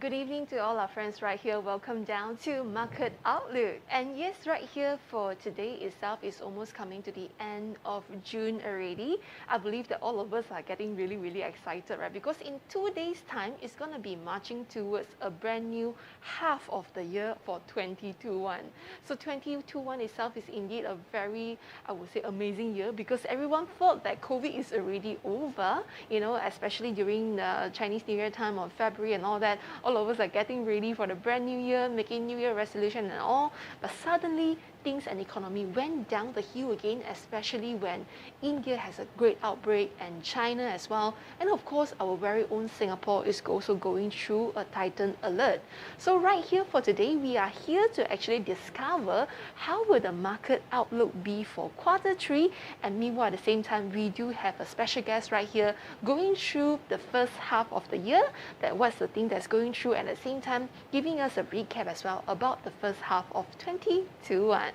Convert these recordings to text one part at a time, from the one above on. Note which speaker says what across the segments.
Speaker 1: Good evening to all our friends right here. Welcome down to Market Outlook. And yes, right here for today itself is almost coming to the end of June already. I believe that all of us are getting really excited, right? Because in 2 days' time, it's going to be marching towards a brand new half of the year for 2021. So 2021 itself is indeed a very, I would say, amazing year because everyone thought that COVID is already over, you know, especially during the Chinese New Year time of February and all that. All of us are getting ready for the brand new year, making New Year resolution and all. But suddenly, things and economy went down the hill again, especially when India has a great outbreak and China as well. And of course, our very own Singapore is also going through a tightened alert. So right here for today, we are here to actually discover how will the market outlook be for Q3. And meanwhile, at the same time, we do have a special guest right here going through the first half of the year, that what's the thing that's going through, and at the same time, giving us a recap as well about the first half of 2021.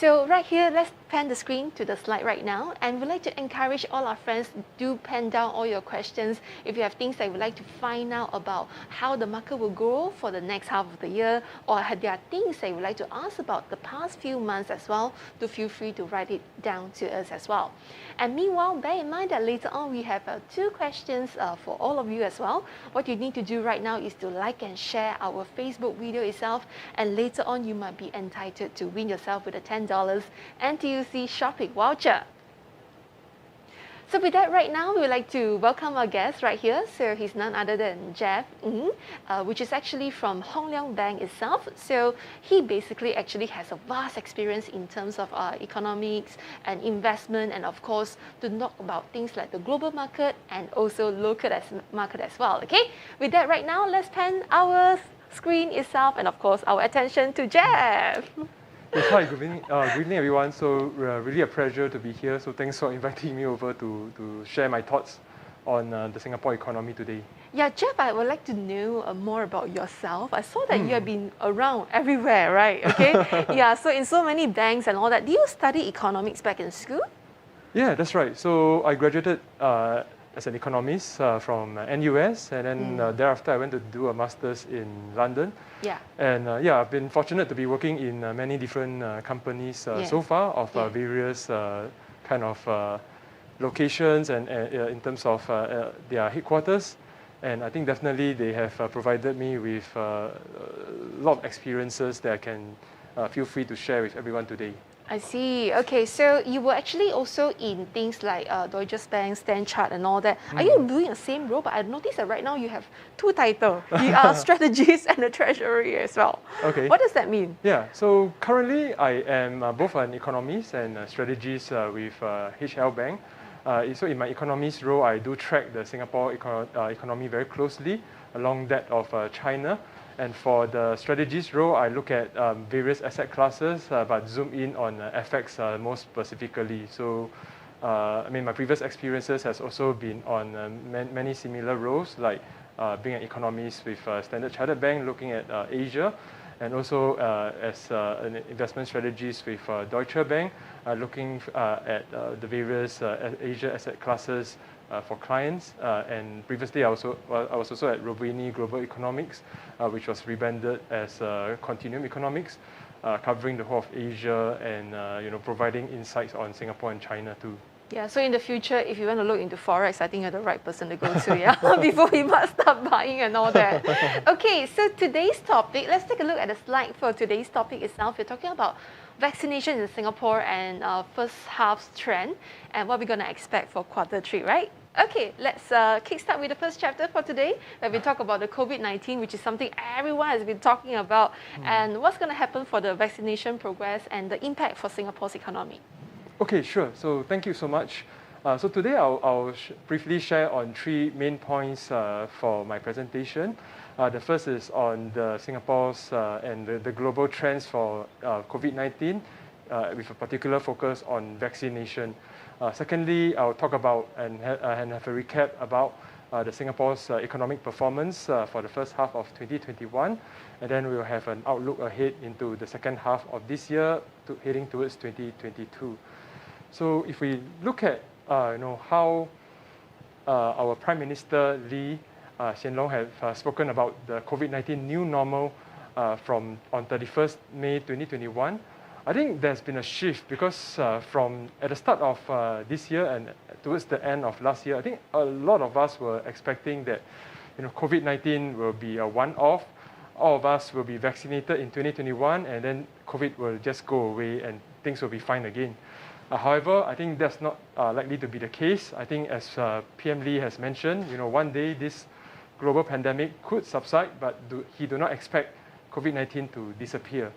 Speaker 1: So right here, let's pan the screen to the slide right now, and we'd like to encourage all our friends, do pen down all your questions. If you have things that you would like to find out about how the market will grow for the next half of the year, or there are things that you would like to ask about the past few months as well, do feel free to write it down to us as well. And meanwhile, bear in mind that later on we have 2 questions for all of you as well. What you need to do right now is to like and share our Facebook video itself, and later on you might be entitled to win yourself with a $10 NTUC shopping voucher. So with that, right now, we would like to welcome our guest right here. So he's none other than Jeff, which is actually from Hong Leong Bank itself. So he basically actually has a vast experience in terms of economics and investment, and of course, to talk about things like the global market and also local market as well. Okay, with that, right now, let's pan our screen itself and of course our attention to Jeff.
Speaker 2: Yes, hi, good evening everyone. So really a pleasure to be here. So thanks for inviting me over to share my thoughts on the Singapore economy today.
Speaker 1: Yeah, Jeff, I would like to know more about yourself. I saw that you have been around everywhere, right? Okay. Yeah, so in so many banks and all that. Do you study economics back in school?
Speaker 2: Yeah, that's right. So I graduated as an economist from NUS, and then thereafter I went to do a master's in London.
Speaker 1: Yeah.
Speaker 2: And I've been fortunate to be working in many different companies so far of various kind of locations and in terms of their headquarters. And I think definitely they have provided me with a lot of experiences that I can feel free to share with everyone today.
Speaker 1: I see. Okay, so you were actually also in things like Deutsche Bank, Stand Chart and all that. Are you doing the same role? But I noticed that right now you have 2 titles. You are Strategist and the Treasury as well.
Speaker 2: Okay.
Speaker 1: What does that mean?
Speaker 2: Yeah, so currently I am both an economist and a strategist with HL Bank. So in my economist role, I do track the Singapore economy very closely along that of China. And for the strategist role, I look at various asset classes, but zoom in on FX more specifically. So, I mean, my previous experiences has also been on many similar roles, like being an economist with Standard Chartered Bank, looking at Asia, and also as an investment strategist with Deutsche Bank, looking at the various Asia asset classes for clients, and previously I was also at Roubini Global Economics, which was rebranded as Continuum Economics, covering the whole of Asia and providing insights on Singapore and China too.
Speaker 1: Yeah, so in the future, if you want to look into Forex, I think you're the right person to go to, yeah, before we must start buying and all that. Okay, so today's topic, let's take a look at the slide for today's topic itself. We're talking about vaccination in Singapore and first half trend and what we're going to expect for Q3, right? Okay, let's kickstart with the first chapter for today, where we talk about the COVID-19, which is something everyone has been talking about, and what's going to happen for the vaccination progress and the impact for Singapore's economy.
Speaker 2: Okay, sure. So thank you so much. So today I'll briefly share on 3 main points for my presentation. The first is on the Singapore's and the global trends for COVID-19, with a particular focus on vaccination. Secondly, I'll talk about and have a recap about the Singapore's economic performance for the first half of 2021, and then we will have an outlook ahead into the second half of this year, heading towards 2022. So if we look at how our Prime Minister Lee Leong have spoken about the COVID-19 new normal from on 31st May 2021. I think there's been a shift because from at the start of this year and towards the end of last year, I think a lot of us were expecting that COVID-19 will be a one-off. All of us will be vaccinated in 2021, and then COVID will just go away and things will be fine again. However, I think that's not likely to be the case. I think as PM Lee has mentioned, one day this global pandemic could subside, but he do not expect COVID-19 to disappear.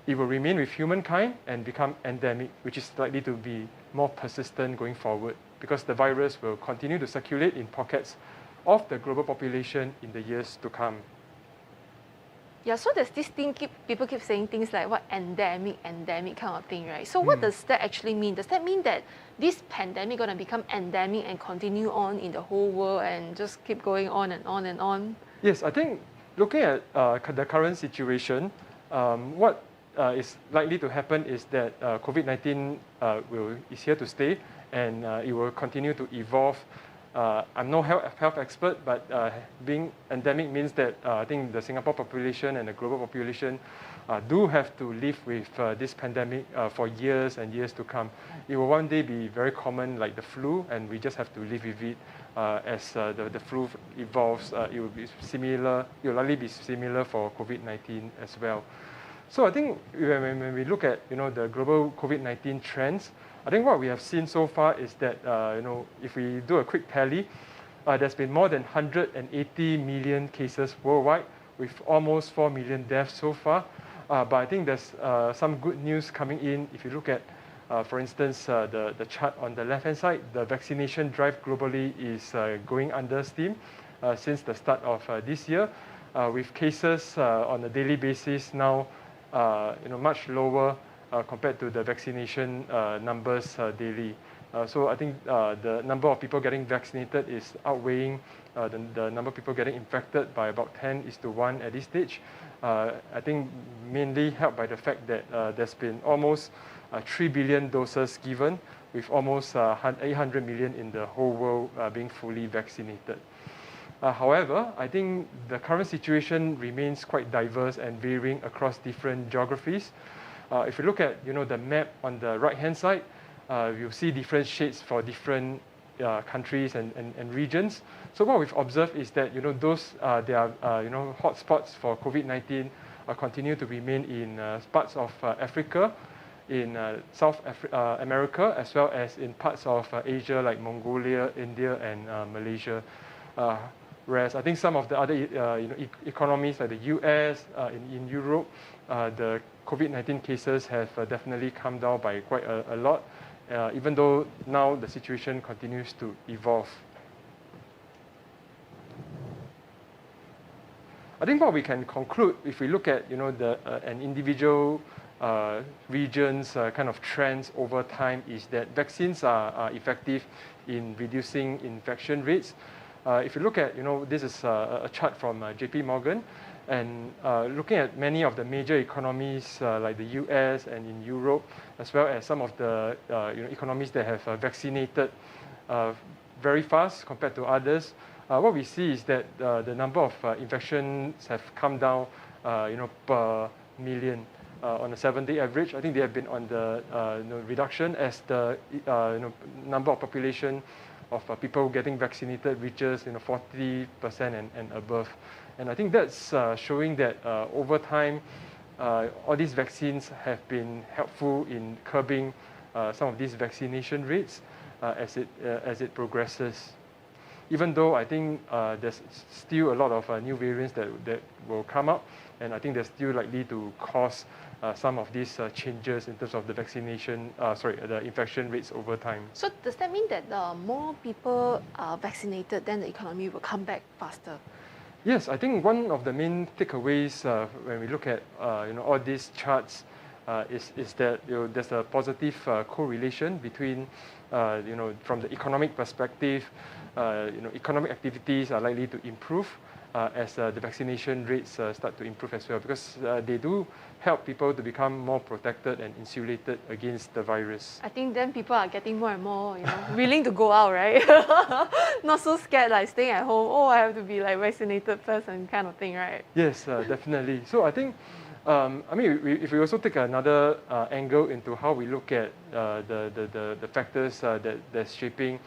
Speaker 2: It will remain with humankind and become endemic, which is likely to be more persistent going forward because the virus will continue to circulate in pockets of the global population in the years to come.
Speaker 1: Yeah, so there's this thing, people keep saying things like what endemic kind of thing, right? So what does that actually mean? Does that mean that this pandemic going to become endemic and continue on in the whole world and just keep going on and on and on?
Speaker 2: Yes, I think looking at the current situation, what is likely to happen is that COVID-19 is here to stay and it will continue to evolve. I'm no health expert, but being endemic means that I think the Singapore population and the global population do have to live with this pandemic for years and years to come. It will one day be very common like the flu, and we just have to live with it as the flu evolves. It will be similar. It will likely be similar for COVID-19 as well. So I think when we look at the global COVID-19 trends, I think what we have seen so far is that if we do a quick tally, there's been more than 180 million cases worldwide, with almost 4 million deaths so far. But I think there's some good news coming in. If you look at, for instance, the chart on the left-hand side, the vaccination drive globally is going under steam since the start of this year, with cases on a daily basis now much lower compared to the vaccination numbers daily. So I think the number of people getting vaccinated is outweighing the number of people getting infected by about 10:1 at this stage. I think mainly helped by the fact that there's been almost 3 billion doses given, with almost 800 million in the whole world being fully vaccinated. However, I think the current situation remains quite diverse and varying across different geographies. If you look at the map on the right-hand side, you'll see different shades for different countries and regions. So what we've observed is that those there are hotspots for COVID-19 continue to remain in parts of Africa, in South America, as well as in parts of Asia like Mongolia, India, and Malaysia. Whereas I think some of the other economies like the US, in Europe, the COVID-19 cases have definitely come down by quite a lot, even though now the situation continues to evolve. I think what we can conclude if we look at an individual regions kind of trends over time is that vaccines are effective in reducing infection rates. If you look at this is a chart from JP Morgan, and looking at many of the major economies like the US and in Europe, as well as some of the economies that have vaccinated very fast compared to others, what we see is that the number of infections have come down per million on a 7-day average. I think they have been on the reduction as the number of population of people getting vaccinated reaches 40% and above. And I think that's showing that over time, all these vaccines have been helpful in curbing some of these vaccination rates as it progresses. Even though I think there's still a lot of new variants that will come up, and I think they're still likely to cause some of these changes in terms of the the infection rates over time.
Speaker 1: So does that mean that more people are vaccinated, then the economy will come back faster?
Speaker 2: Yes, I think one of the main takeaways when we look at all these charts is that there's a positive correlation between from the economic perspective, economic activities are likely to improve as the vaccination rates start to improve as well, because they do help people to become more protected and insulated against the virus.
Speaker 1: I think then people are getting more and more, willing to go out, right? Not so scared, like staying at home. Oh, I have to be like vaccinated first and kind of thing, right?
Speaker 2: Yes, definitely. So I think, if we also take another angle into how we look at the factors that's shaping.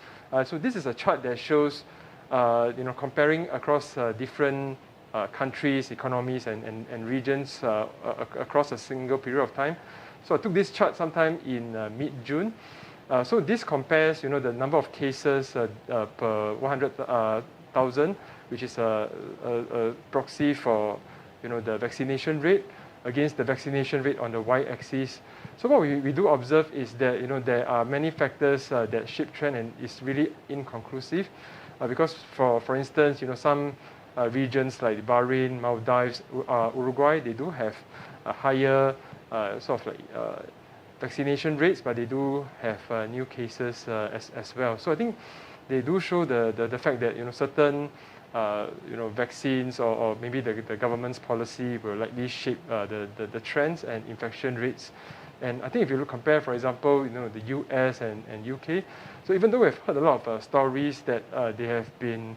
Speaker 2: So this is a chart that shows, comparing across different countries, economies, and regions across a single period of time. So I took this chart sometime in mid-June. So this compares, the number of cases per 100,000, which is a proxy for, the vaccination rate against the vaccination rate on the y-axis. So what we do observe is that, there are many factors that shape trend, and it's really inconclusive. Because for instance, some regions like Bahrain, Maldives, Uruguay, they do have a higher vaccination rates, but they do have new cases as well. So I think they do show the fact that certain vaccines or maybe the government's policy will likely shape the trends and infection rates. And I think if you compare, for example, the US and UK, so even though we've heard a lot of stories that they have been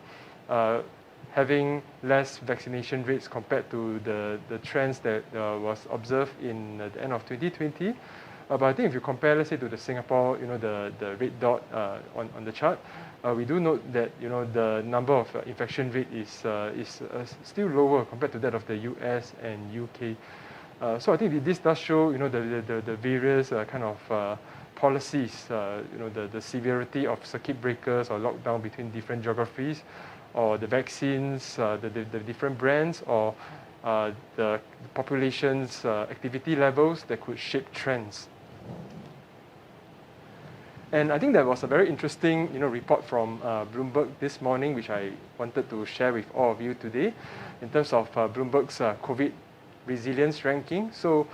Speaker 2: having less vaccination rates compared to the trends that was observed in the end of 2020, but I think if you compare, let's say, to the Singapore, the red dot on the chart, we do note that the number of infection rate is still lower compared to that of the US and UK. So I think this does show, the various kind of policies, the severity of circuit breakers or lockdown between different geographies, or the vaccines, the different brands, or the population's activity levels that could shape trends. And I think there was a very interesting, report from Bloomberg this morning, which I wanted to share with all of you today, in terms of Bloomberg's COVID resilience ranking. So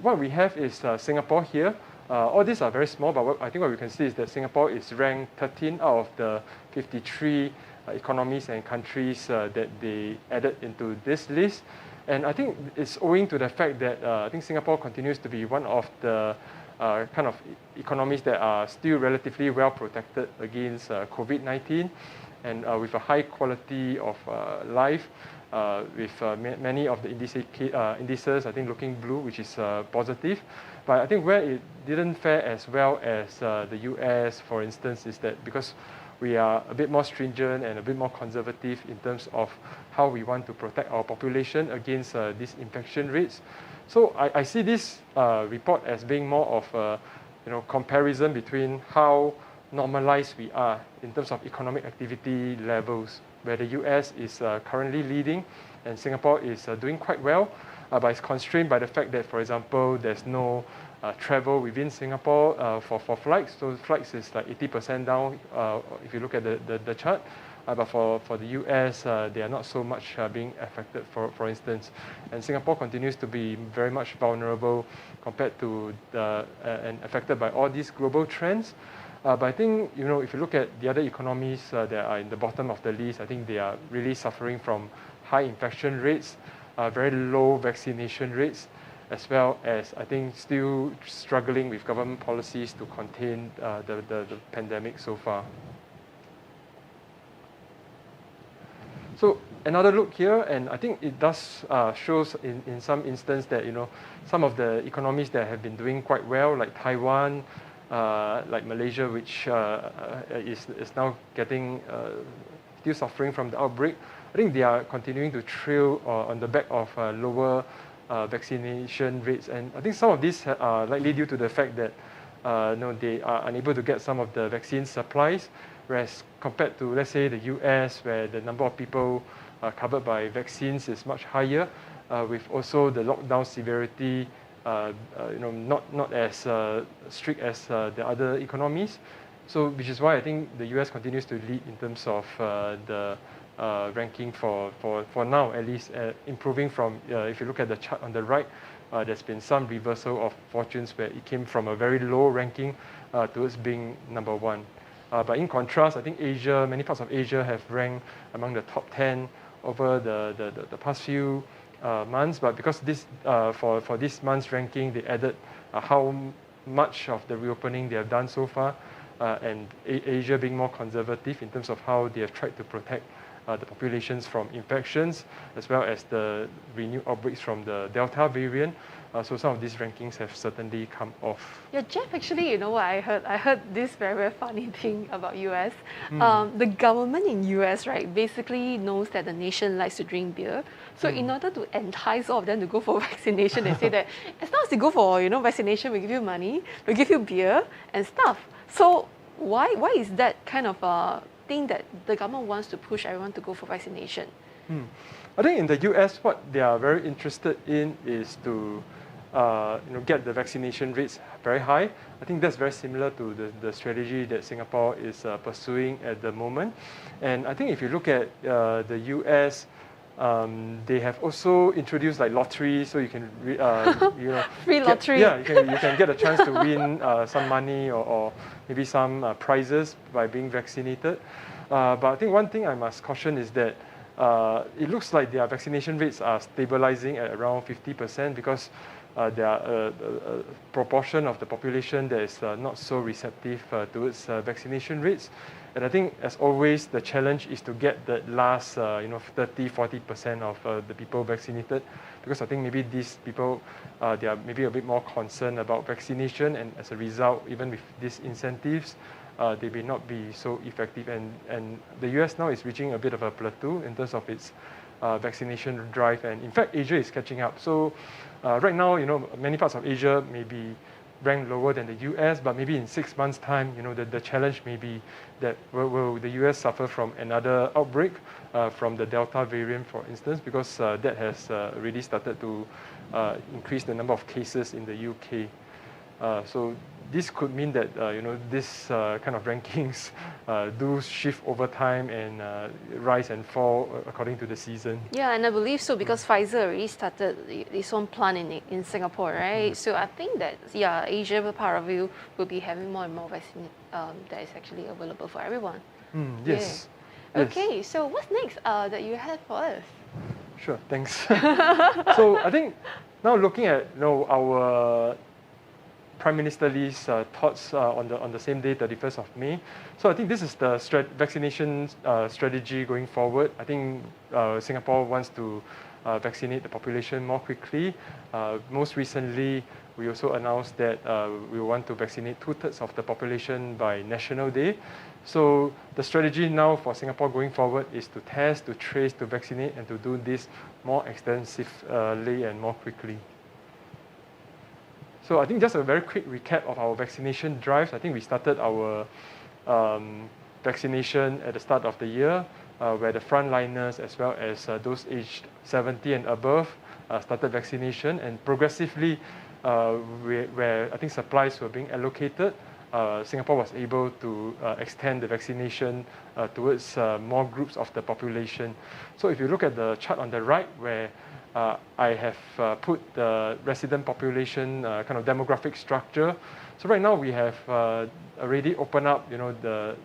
Speaker 2: what we have is Singapore here. All these are very small, but I think what we can see is that Singapore is ranked 13 out of the 53 economies and countries that they added into this list. And I think it's owing to the fact that I think Singapore continues to be one of the kind of economies that are still relatively well protected against COVID-19, and with a high quality of life, with many of the indices, I think, looking blue, which is positive. But I think where it didn't fare as well as the US, for instance, is that because we are a bit more stringent and a bit more conservative in terms of how we want to protect our population against these infection rates. So I see this report as being more of a comparison between how normalized we are in terms of economic activity levels, where the US is currently leading and Singapore is doing quite well, but it's constrained by the fact that, for example, there's no travel within Singapore for flights. So flights is like 80% down if you look at the chart. But for the US, they are not so much being affected, for instance. And Singapore continues to be very much vulnerable compared to and affected by all these global trends. But I think, if you look at the other economies that are in the bottom of the list, I think they are really suffering from high infection rates, very low vaccination rates, as well as, I think, still struggling with government policies to contain the pandemic so far. So another look here, and I think it does shows in some instance that some of the economies that have been doing quite well, like Taiwan, like Malaysia, which is now getting still suffering from the outbreak. I think they are continuing to trail on the back of lower vaccination rates, and I think some of these are likely due to the fact that they are unable to get some of the vaccine supplies. Whereas compared to, let's say, the US, where the number of people covered by vaccines is much higher, with also the lockdown severity, not as strict as the other economies. So, which is why I think the US continues to lead in terms of the ranking for now, at least, improving from, if you look at the chart on the right, there's been some reversal of fortunes where it came from a very low ranking towards being number one. But in contrast, I think Asia, many parts of Asia have ranked among the top 10 over the past few months, but because this for this month's ranking, they added how much of the reopening they have done so far, and Asia being more conservative in terms of how they have tried to protect the populations from infections, as well as the renewed outbreaks from the Delta variant. So some of these rankings have certainly come off.
Speaker 1: Yeah, Jeff, actually, you know what I heard? I heard this very, very funny thing about US. The government in US, right, basically knows that the nation likes to drink beer. So in order to entice all of them to go for vaccination, they say that as long as you go for, vaccination, we give you money, we give you beer and stuff. So why is that kind of a thing that the government wants to push everyone to go for vaccination?
Speaker 2: I think in the US, what they are very interested in is to get the vaccination rates very high. I think that's very similar to the strategy that Singapore is pursuing at the moment. And I think if you look at the US, they have also introduced like lottery, so you can
Speaker 1: free lottery.
Speaker 2: You can get a chance to win some money or maybe some prizes by being vaccinated. But I think one thing I must caution is that it looks like their vaccination rates are stabilizing at around 50% because there are a proportion of the population that is not so receptive towards vaccination rates. And I think, as always, the challenge is to get the last 30-40% of the people vaccinated, because I think maybe these people, they are maybe a bit more concerned about vaccination, and as a result, even with these incentives, they may not be so effective. And the US now is reaching a bit of a plateau in terms of its vaccination drive, and in fact, Asia is catching up. So right now, many parts of Asia may be ranked lower than the US, but maybe in 6 months' time, the challenge may be that will the US suffer from another outbreak from the Delta variant, for instance, because that has already started to increase the number of cases in the UK. So this could mean that this kind of rankings do shift over time and rise and fall according to the season.
Speaker 1: Yeah, and I believe so because Pfizer already started its own plant in Singapore, right? So I think that Asia part of you will be having more and more vaccine that is actually available for everyone.
Speaker 2: Yes.
Speaker 1: Yeah. Okay, so what's next that you have for us?
Speaker 2: Sure, thanks. So I think now looking at our Prime Minister Lee's thoughts on the same day, 31st of May. So I think this is the vaccination strategy going forward. I think Singapore wants to vaccinate the population more quickly. Most recently, we also announced that we want to vaccinate 2/3 of the population by National Day. So the strategy now for Singapore going forward is to test, to trace, to vaccinate, and to do this more extensively and more quickly. So I think just a very quick recap of our vaccination drives. I think we started our vaccination at the start of the year, where the frontliners as well as those aged 70 and above started vaccination, and progressively, where I think supplies were being allocated, Singapore was able to extend the vaccination towards more groups of the population. So if you look at the chart on the right, where I have put the resident population kind of demographic structure. So right now we have already opened up, the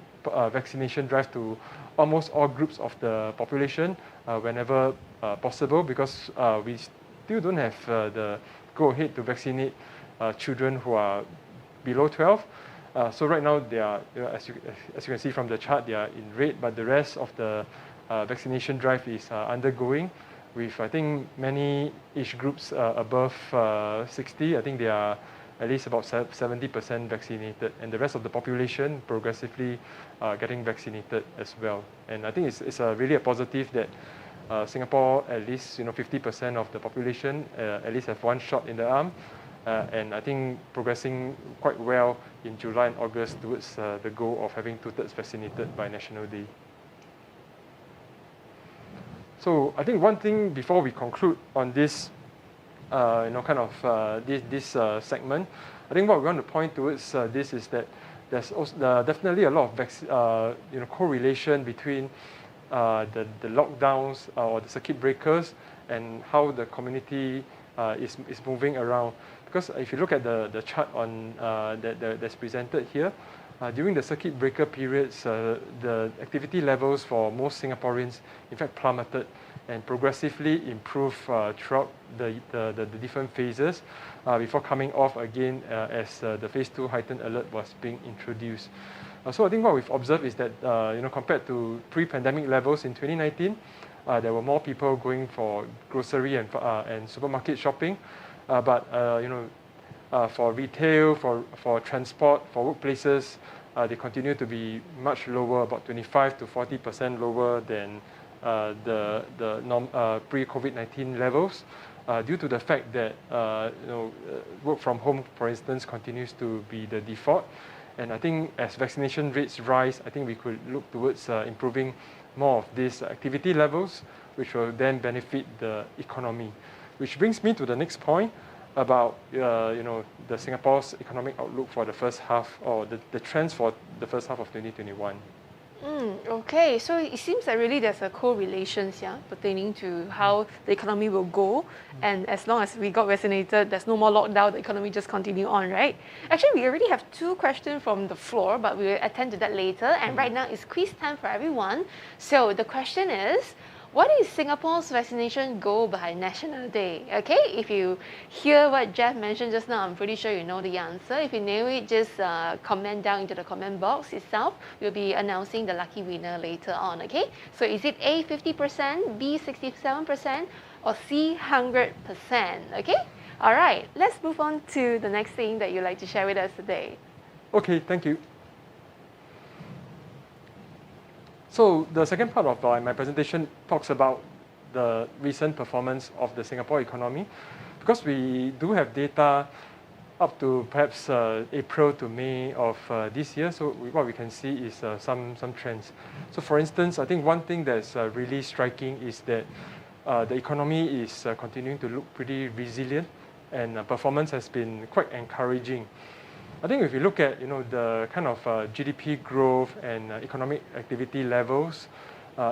Speaker 2: vaccination drive to almost all groups of the population whenever possible, because we still don't have the go-ahead to vaccinate children who are below 12. So right now they are, as you can see from the chart, they are in red, but the rest of the vaccination drive is undergoing. With, I think, many age groups above 60, I think they are at least about 70% vaccinated, and the rest of the population progressively getting vaccinated as well. And I think it's really a positive that Singapore, at least 50% of the population at least have one shot in the arm, and I think progressing quite well in July and August towards the goal of having 2/3 vaccinated by National Day. So I think one thing before we conclude on this, this segment, I think what we want to point towards this is that there's also definitely a lot of correlation between the lockdowns or the circuit breakers and how the community is moving around. Because if you look at the chart on that's presented here, during the circuit breaker periods, the activity levels for most Singaporeans, in fact, plummeted. and progressively improve throughout the different phases before coming off again as the phase 2 heightened alert was being introduced. So I think what we've observed is that compared to pre-pandemic levels in 2019, there were more people going for grocery and supermarket shopping, but for retail, for transport, for workplaces, they continue to be much lower, about 25 to 40% lower than the pre-COVID-19 levels, due to the fact that work from home, for instance, continues to be the default. And I think as vaccination rates rise, I think we could look towards improving more of these activity levels, which will then benefit the economy. Which brings me to the next point about the Singapore's economic outlook for the first half, or the trends for the first half of 2021.
Speaker 1: Okay, so it seems that really there's a correlation pertaining to how the economy will go, and as long as we got vaccinated, there's no more lockdown, the economy just continue on, right? Actually, we already have 2 questions from the floor, but we will attend to that later, and right now it's quiz time for everyone. So the question is, what is Singapore's vaccination goal by National Day? Okay, if you hear what Jeff mentioned just now, I'm pretty sure you know the answer. If you know it, just comment down into the comment box itself. We'll be announcing the lucky winner later on, okay? So is it A, 50%, B, 67%, or C, 100%, okay? All right, let's move on to the next thing that you'd like to share with us today.
Speaker 2: Okay, thank you. So the second part of my presentation talks about the recent performance of the Singapore economy, because we do have data up to perhaps April to May of this year. So what we can see is some trends. So for instance, I think one thing that's really striking is that the economy is continuing to look pretty resilient, and performance has been quite encouraging. I think if you look at the kind of GDP growth and economic activity levels,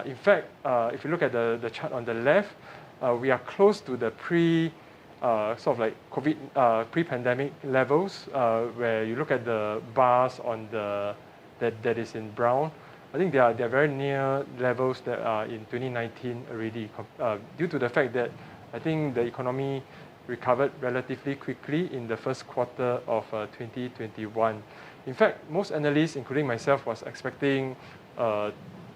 Speaker 2: in fact, if you look at the chart on the left, we are close to the pre-pandemic levels, where you look at the bars on that is in brown. I think they are very near levels that are in 2019 already, due to the fact that I think the economy recovered relatively quickly in the first quarter of 2021. In fact, most analysts, including myself, was expecting a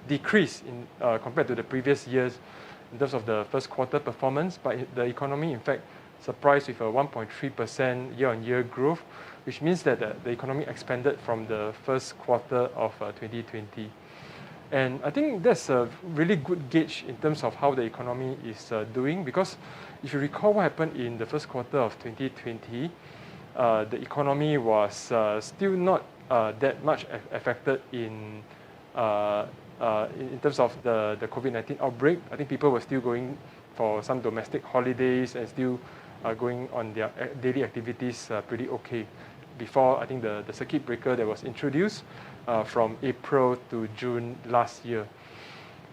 Speaker 2: decrease in compared to the previous years in terms of the first quarter performance, but the economy, in fact, surprised with a 1.3% year-on-year growth, which means that the economy expanded from the first quarter of 2020. And I think that's a really good gauge in terms of how the economy is doing, because if you recall what happened in the first quarter of 2020, the economy was still not that much affected in terms of the COVID-19 outbreak. I think people were still going for some domestic holidays and still going on their daily activities pretty okay, before I think the circuit breaker that was introduced from April to June last year.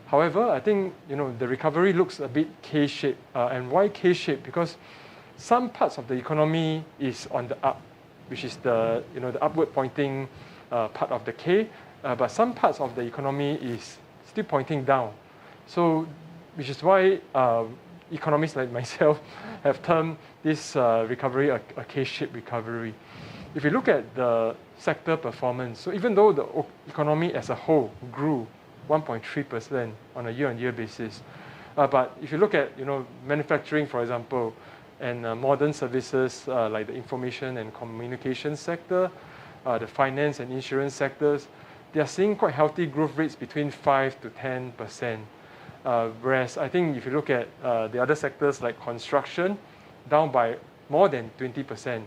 Speaker 2: However, I think the recovery looks a bit K-shaped, and why K-shaped? Because some parts of the economy is on the up, which is the upward pointing part of the K, but some parts of the economy is still pointing down. So, which is why economists like myself have termed this recovery a K-shaped recovery. If you look at the sector performance, so even though the economy as a whole grew 1.3% on a year-on-year basis, but if you look at manufacturing, for example, and modern services like the information and communication sector, the finance and insurance sectors, they are seeing quite healthy growth rates between 5 to 10%. Whereas I think if you look at the other sectors like construction, down by more than 20%,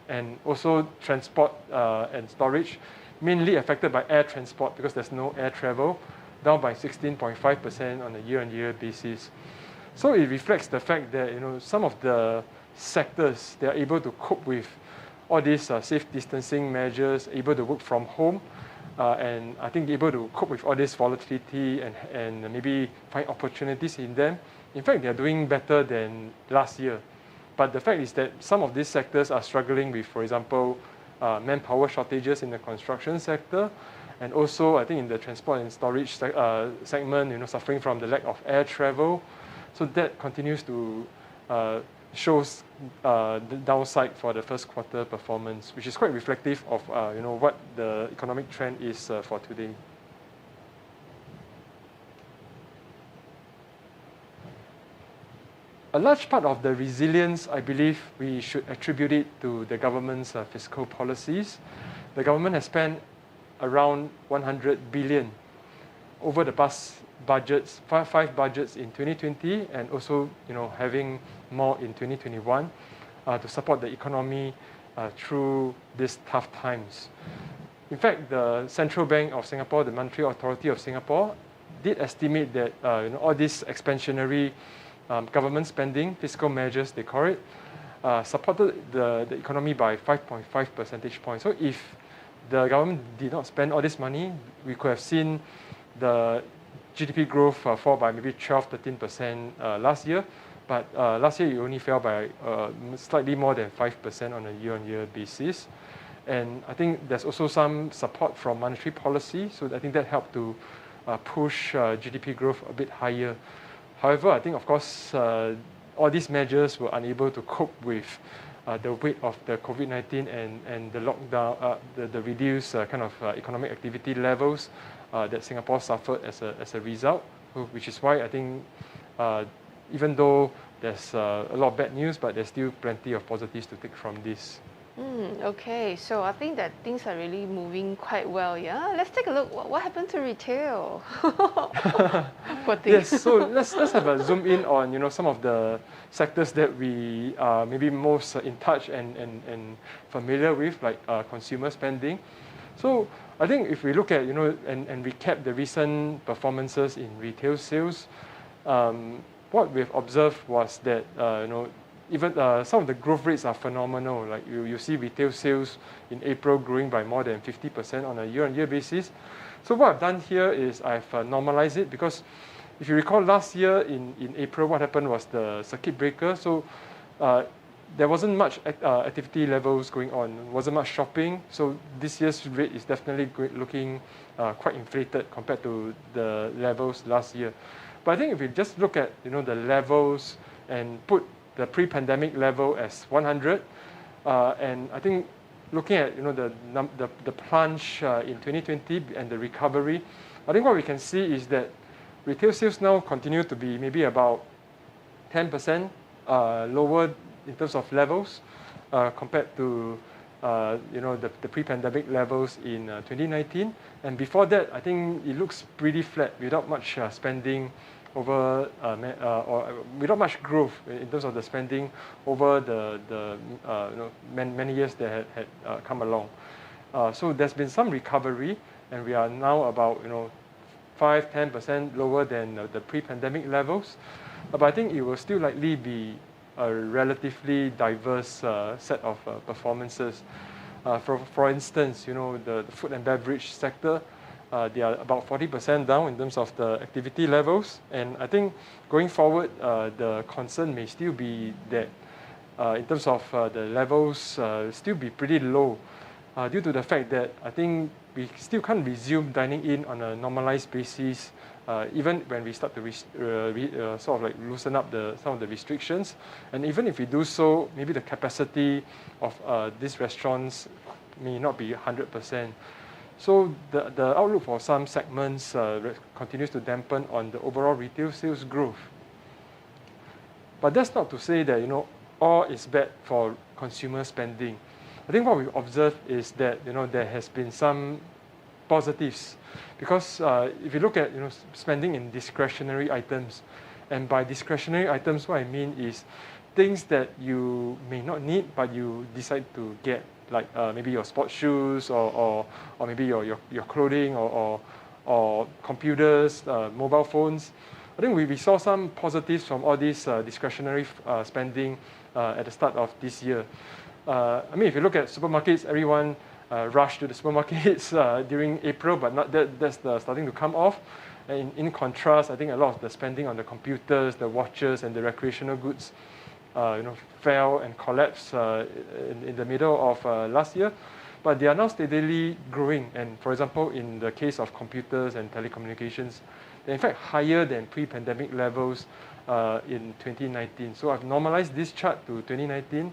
Speaker 2: and also transport and storage, mainly affected by air transport because there's no air travel, down by 16.5% on a year-on-year basis. So it reflects the fact that some of the sectors, they are able to cope with all these safe distancing measures, able to work from home, and I think able to cope with all this volatility and maybe find opportunities in them. In fact, they are doing better than last year. But the fact is that some of these sectors are struggling with, for example, manpower shortages in the construction sector, and also I think in the transport and storage segment, suffering from the lack of air travel. So that continues to shows the downside for the first quarter performance, which is quite reflective of what the economic trend is for today. A large part of the resilience, I believe, we should attribute it to the government's fiscal policies. The government has spent around 100 billion over the past budgets, five budgets in 2020, and also having more in 2021 to support the economy through these tough times. In fact, the Central Bank of Singapore, the Monetary Authority of Singapore, did estimate that all these expansionary government spending, fiscal measures, they call it, supported the economy by 5.5 percentage points. So if the government did not spend all this money, we could have seen the GDP growth fall by maybe 12-13% last year. But last year it only fell by slightly more than 5% on a year-on-year basis. And I think there's also some support from monetary policy. So I think that helped to push GDP growth a bit higher. However, I think, of course, all these measures were unable to cope with the weight of the COVID-19 and the lockdown, the reduced kind of economic activity levels that Singapore suffered as a result, which is why I think even though there's a lot of bad news, but there's still plenty of positives to take from this.
Speaker 1: Okay, so I think that things are really moving quite well, yeah? Let's take a look. What happened to retail?
Speaker 2: Yes, so let's have a zoom in on some of the sectors that we are maybe most in touch and familiar with, like consumer spending. So I think if we look at and recap the recent performances in retail sales, what we've observed was that even some of the growth rates are phenomenal. Like you see retail sales in April growing by more than 50% on a year-on-year basis. So what I've done here is I've normalized it, because if you recall last year in April, what happened was the circuit breaker. So there wasn't much activity levels going on, wasn't much shopping. So this year's rate is definitely looking quite inflated compared to the levels last year. But I think if we just look at the levels and put the pre-pandemic level as 100, and I think looking at the plunge in 2020 and the recovery, I think what we can see is that retail sales now continue to be maybe about 10% lower in terms of levels compared to the pre-pandemic levels in 2019. And before that, I think it looks pretty flat without much spending over or without much growth in terms of the spending over the many years that had come along. So there's been some recovery, and we are now about 5-10% lower than the pre-pandemic levels. But I think it will still likely be a relatively diverse set of performances. For instance, the food and beverage sector, they are about 40% down in terms of the activity levels. And I think going forward, the concern may still be that in terms of the levels still be pretty low due to the fact that I think we still can't resume dining in on a normalized basis even when we start to sort of like loosen up some of the restrictions. And even if we do so, maybe the capacity of these restaurants may not be 100%. So the outlook for some segments continues to dampen on the overall retail sales growth. But that's not to say that all is bad for consumer spending. I think what we've observed is that there has been some positives, because if you look at spending in discretionary items, and by discretionary items, what I mean is things that you may not need but you decide to get, like maybe your sports shoes or maybe your clothing or computers, mobile phones. I think we saw some positives from all these discretionary spending at the start of this year. I mean, if you look at supermarkets, everyone rushed to the supermarkets during April, but that's starting to come off. And in contrast, I think a lot of the spending on the computers, the watches, and the recreational goods fell and collapsed in the middle of last year, but they are now steadily growing. And for example, in the case of computers and telecommunications, they're in fact higher than pre-pandemic levels in 2019. So I've normalized this chart to 2019.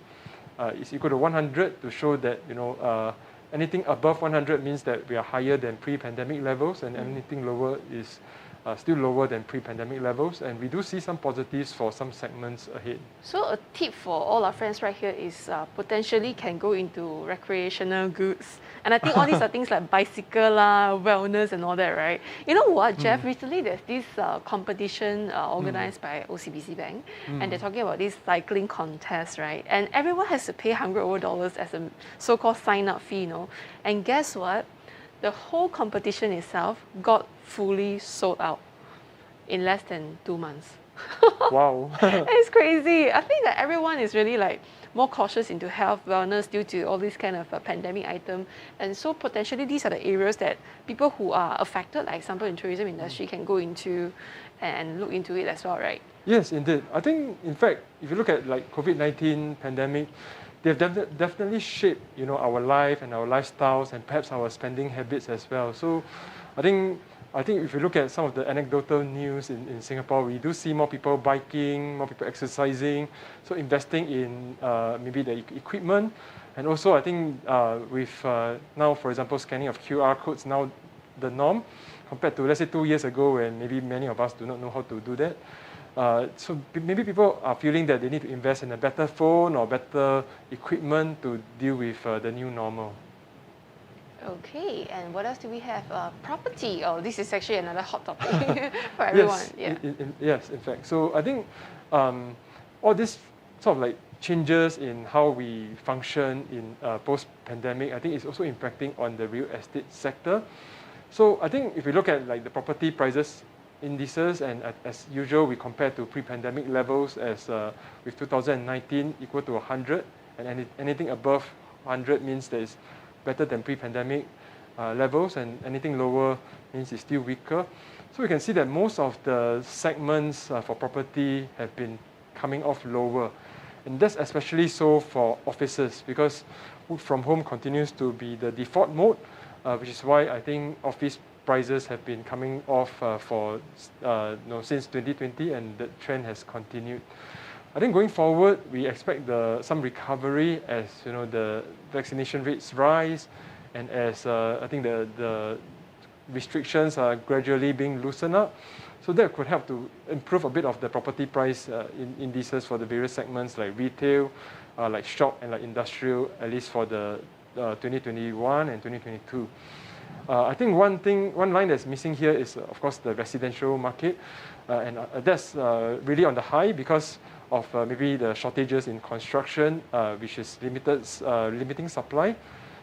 Speaker 2: It's equal to 100 to show that anything above 100 means that we are higher than pre-pandemic levels, and anything lower is still lower than pre-pandemic levels. And we do see some positives for some segments ahead.
Speaker 1: So a tip for all our friends right here is potentially can go into recreational goods. And I think all these are things like bicycle, wellness and all that, right? You know what, Jeff? Recently there's this competition organized by OCBC Bank, and they're talking about this cycling contest, right? And everyone has to pay $100 as a so-called sign-up fee, you know. And guess what? The whole competition itself got fully sold out in less than 2 months.
Speaker 2: Wow.
Speaker 1: It's crazy. I think that everyone is really like more cautious into health, wellness due to all these kind of pandemic item. And so potentially these are the areas that people who are affected, like example in tourism industry, can go into and look into it as well, right?
Speaker 2: Yes, indeed. I think, in fact, if you look at like COVID-19 pandemic, they've definitely shaped, our life and our lifestyles and perhaps our spending habits as well. So I think if you look at some of the anecdotal news in Singapore, we do see more people biking, more people exercising, so investing in maybe the equipment. And also I think with now, for example, scanning of QR codes now the norm compared to, let's say, 2 years ago when maybe many of us do not know how to do that. So maybe people are feeling that they need to invest in a better phone or better equipment to deal with the new normal.
Speaker 1: Okay, and what else do we have? Property. Oh, this is actually another hot topic for everyone.
Speaker 2: Yes, yes, in fact. So I think all these sort of like changes in how we function in post-pandemic, I think is also impacting on the real estate sector. So I think if we look at like the property prices indices, and as usual, we compare to pre-pandemic levels as with 2019 equal to 100, and anything above 100 means that it's better than pre-pandemic levels, and anything lower means it's still weaker. So we can see that most of the segments for property have been coming off lower. And that's especially so for offices, because work from home continues to be the default mode, which is why I think office prices have been coming off since 2020, and the trend has continued. I think going forward, we expect some recovery as the vaccination rates rise, and as I think the restrictions are gradually being loosened up. So that could help to improve a bit of the property price indices for the various segments like retail, like shop, and like industrial, at least for the 2021 and 2022. I think one line that's missing here is, of course, the residential market, and that's really on the high because of maybe the shortages in construction, which is limiting supply.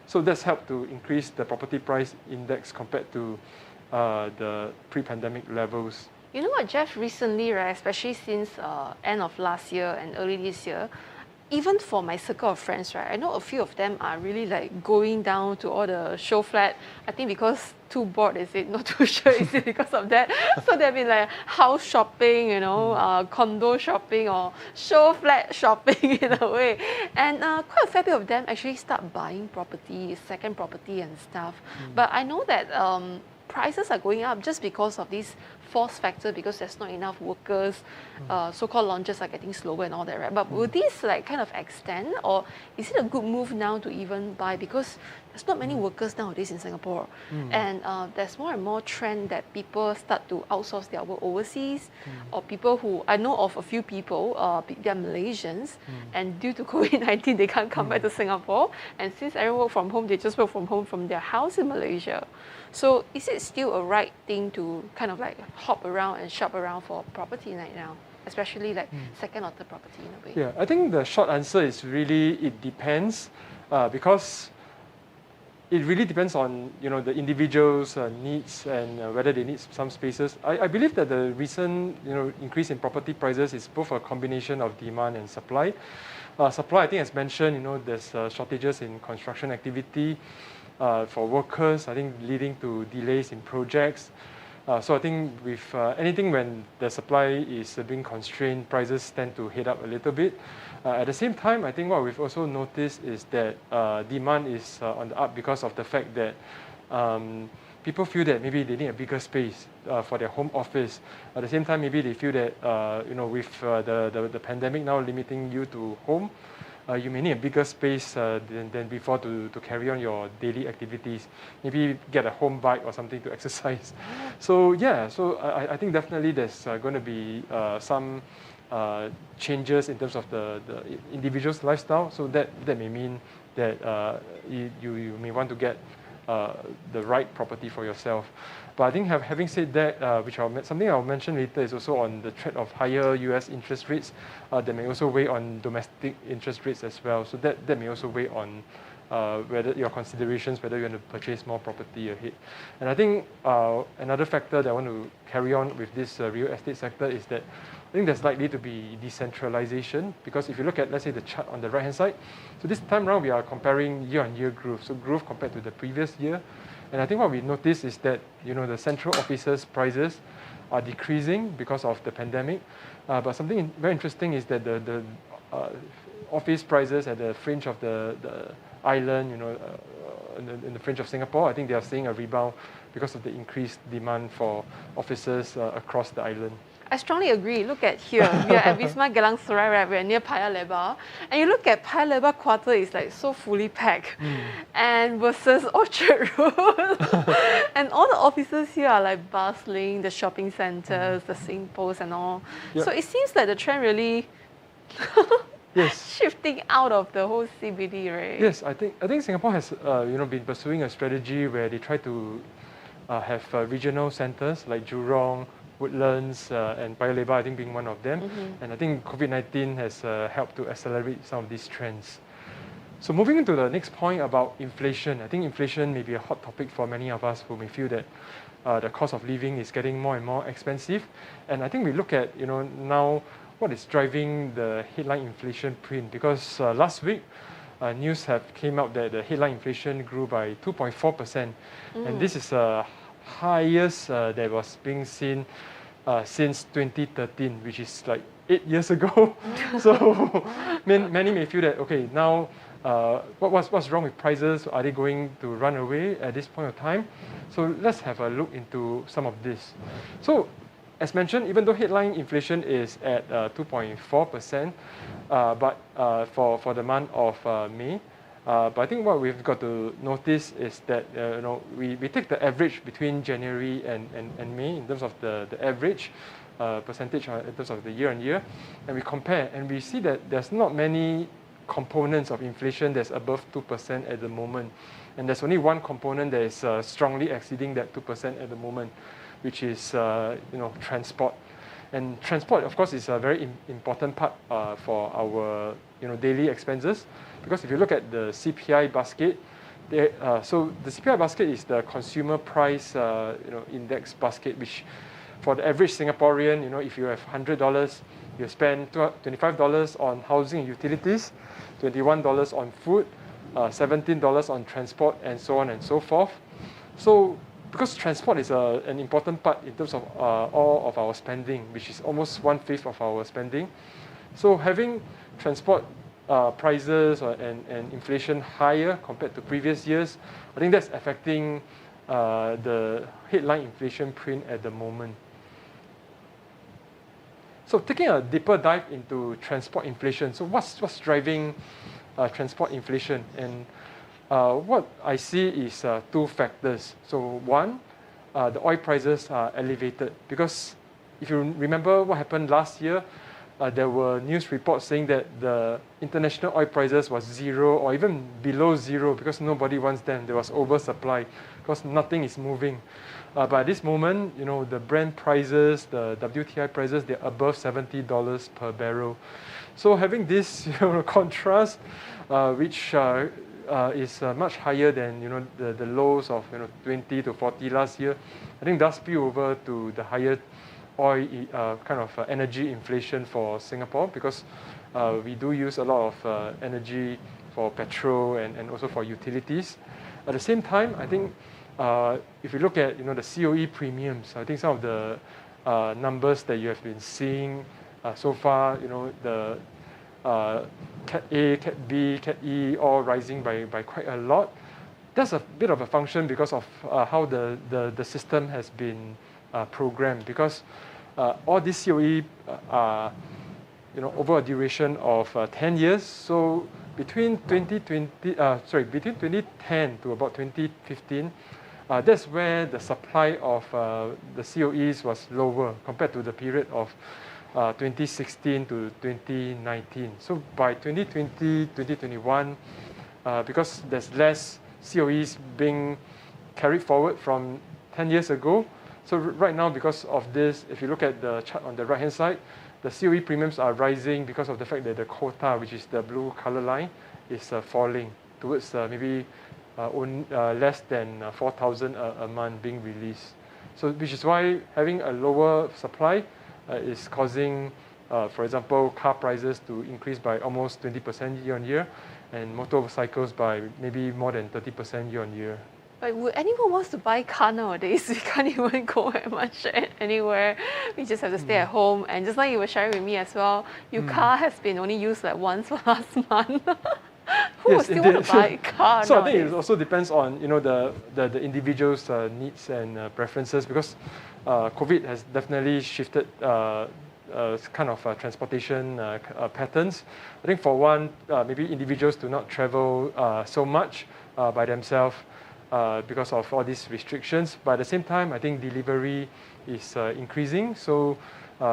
Speaker 2: So that's helped to increase the property price index compared to the pre-pandemic levels.
Speaker 1: You know what, Jeff, recently, right, especially since end of last year and early this year, even for my circle of friends, right, I know a few of them are really like going down to all the show flat. I think because too bored, is it? Not too sure, is it because of that? So they've been like house shopping, condo shopping or show flat shopping in a way. And quite a fair bit of them actually start buying property, second property and stuff. But I know that prices are going up just because of this force factor, because there's not enough workers, so-called launches are getting slower and all that, right? But will this like kind of extend, or is it a good move now to even buy, because there's not many workers nowadays in Singapore, and there's more and more trend that people start to outsource their work overseas, or people who, I know of a few people, they're Malaysians, and due to COVID-19 they can't come back to Singapore, and since everyone work from home, they just work from home from their house in Malaysia. So is it still a right thing to kind of like hop around and shop around for property right now, especially like second or third property in a way?
Speaker 2: Yeah, I think the short answer is really it depends, because it really depends on the individual's needs and whether they need some spaces. I believe that the recent increase in property prices is both a combination of demand and supply. Supply, I think, as mentioned, there's shortages in construction activity for workers, I think leading to delays in projects. So I think with anything when the supply is being constrained, prices tend to head up a little bit. At the same time, I think what we've also noticed is that demand is on the up because of the fact that people feel that maybe they need a bigger space for their home office. At the same time, maybe they feel that with the pandemic now limiting you to home, you may need a bigger space than before to carry on your daily activities. Maybe get a home bike or something to exercise. So yeah, so I think definitely there's going to be some changes in terms of the individual's lifestyle. So that may mean that you may want to get the right property for yourself. But I think having said that, something I'll mention later is also on the threat of higher US interest rates that may also weigh on domestic interest rates as well. So that may also weigh on whether your considerations, whether you want to purchase more property ahead. And I think another factor that I want to carry on with this real estate sector is that I think there's likely to be decentralization, because if you look at, let's say, the chart on the right-hand side, so this time around we are comparing year-on-year growth, so growth compared to the previous year. And I think what we notice is that, the central offices' prices are decreasing because of the pandemic. But something very interesting is that the office prices at the fringe of the island, in the fringe of Singapore, I think they are seeing a rebound because of the increased demand for offices across the island.
Speaker 1: I strongly agree. Look at here. We are at Wisma Geylang Serai, right? We are near Paya Lebar. And you look at Paya Lebar Quarter, it's like so fully packed. And versus Orchard Road. And all the offices here are like bustling, the shopping centres, the SingPost and all. Yep. So it seems like the trend really shifting out of the whole CBD, right?
Speaker 2: Yes, I think Singapore has been pursuing a strategy where they try to have regional centres like Jurong, Woodlands, and Paya Lebar, I think being one of them. And I think COVID-19 has helped to accelerate some of these trends. So moving into the next point about inflation, I think inflation may be a hot topic for many of us who may feel that the cost of living is getting more and more expensive. And I think we look at, now what is driving the headline inflation print, because last week, news have came out that the headline inflation grew by 2.4%. And this is highest that was being seen since 2013, which is like 8 years ago. So many may feel that, okay, now what's wrong with prices? Are they going to run away at this point of time? So let's have a look into some of this. So as mentioned, even though headline inflation is at 2.4%, but for the month of May, but I think what we've got to notice is that we take the average between January and May in terms of the average percentage in terms of the year-on-year, and we compare, and we see that there's not many components of inflation that's above 2% at the moment, and there's only one component that is strongly exceeding that 2% at the moment, which is transport. And transport, of course, is a very important part for our daily expenses, because if you look at the CPI basket, so the CPI basket is the consumer price index basket, which for the average Singaporean, if you have $100, you spend $25 on housing and utilities, $21 on food, $17 on transport, and so on and so forth. So because transport is an important part in terms of all of our spending, which is almost 1/5 of our spending. So having transport prices and inflation higher compared to previous years, I think that's affecting the headline inflation print at the moment. So taking a deeper dive into transport inflation, so what's driving transport inflation? And what I see is two factors. So one, the oil prices are elevated, because if you remember what happened last year, there were news reports saying that the international oil prices was zero or even below zero because nobody wants them. There was oversupply because nothing is moving. But at this moment, the Brent prices, the WTI prices, they're above $70 per barrel. So having this contrast, which is much higher than the lows of 20 to 40 last year, I think does spill over to the higher oil kind of energy inflation for Singapore, because we do use a lot of energy for petrol and also for utilities. At the same time, I think if you look at the COE premiums, I think some of the numbers that you have been seeing so far, the Cat A, Cat B, Cat E, all rising by quite a lot. that's a bit of a function because of how the system has been programmed. Because all these COE are over a duration of 10 years. So between 2010 to about 2015, that's where the supply of the COEs was lower compared to the period of 2016 to 2019. So by 2020, 2021, because there's less COEs being carried forward from 10 years ago. So right now, because of this, if you look at the chart on the right-hand side, the COE premiums are rising because of the fact that the quota, which is the blue color line, is falling towards maybe less than 4,000 a month being released. So which is why having a lower supply is causing, for example, car prices to increase by almost 20% year on year, and motorcycles by maybe more than 30% year on year.
Speaker 1: But would anyone wants to buy a car nowadays? We can't even go much anywhere. We just have to stay at home. And just like you were sharing with me as well, your car has been only used like once last month. Who would still want to buy a car
Speaker 2: So
Speaker 1: nowadays?
Speaker 2: I think it also depends on the individual's needs and preferences, because COVID has definitely shifted kind of transportation patterns. I think for one, maybe individuals do not travel so much by themselves because of all these restrictions. But at the same time, I think delivery is increasing. So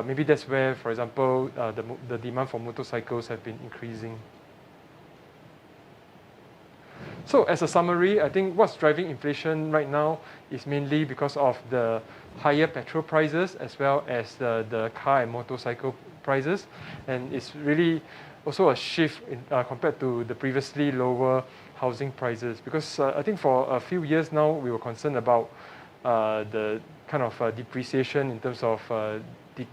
Speaker 2: maybe that's where, for example, the demand for motorcycles have been increasing. So as a summary, I think what's driving inflation right now is mainly because of the higher petrol prices as well as the car and motorcycle prices. And it's really also a shift compared to the previously lower housing prices. Because I think for a few years now, we were concerned about the kind of depreciation in terms of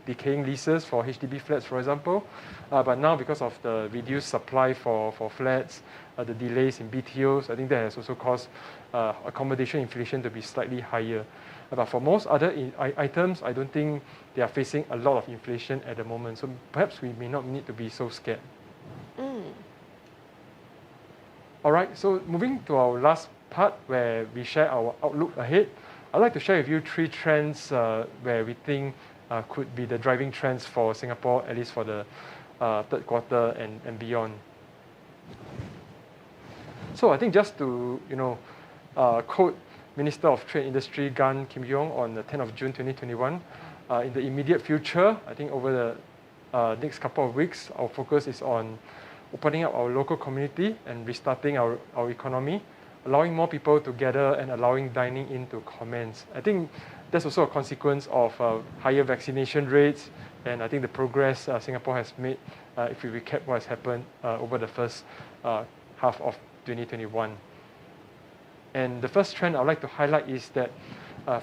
Speaker 2: decaying leases for HDB flats, for example. But now, because of the reduced supply for flats, the delays in BTOs, I think that has also caused accommodation inflation to be slightly higher. But for most other items, I don't think they are facing a lot of inflation at the moment. So perhaps we may not need to be so scared. All right, so moving to our last part where we share our outlook ahead, I'd like to share with you 3 trends where we think could be the driving trends for Singapore, at least for the third quarter and beyond. So I think just to quote Minister of Trade and Industry Gan Kim Yong on the 10th of June 2021, in the immediate future, I think over the next couple of weeks, our focus is on opening up our local community and restarting our economy, allowing more people to gather and allowing dining in to commence. I think that's also a consequence of higher vaccination rates, and I think the progress Singapore has made if we recap what has happened over the first half of 2021. And the first trend I'd like to highlight is that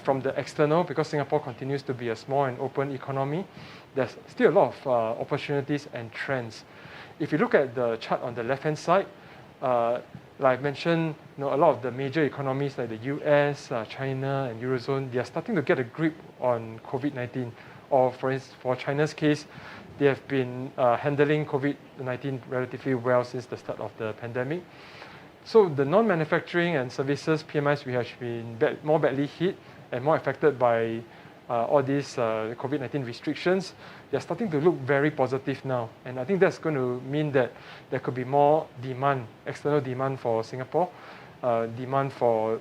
Speaker 2: from the external, because Singapore continues to be a small and open economy, there's still a lot of opportunities and trends. If you look at the chart on the left-hand side, like I mentioned, a lot of the major economies like the US, China, and Eurozone, they are starting to get a grip on COVID-19. Or for China's case, they have been handling COVID-19 relatively well since the start of the pandemic. So the non-manufacturing and services PMIs, we have been more badly hit and more affected by all these COVID-19 restrictions. They're starting to look very positive now. And I think that's going to mean that there could be more demand, external demand for Singapore, demand for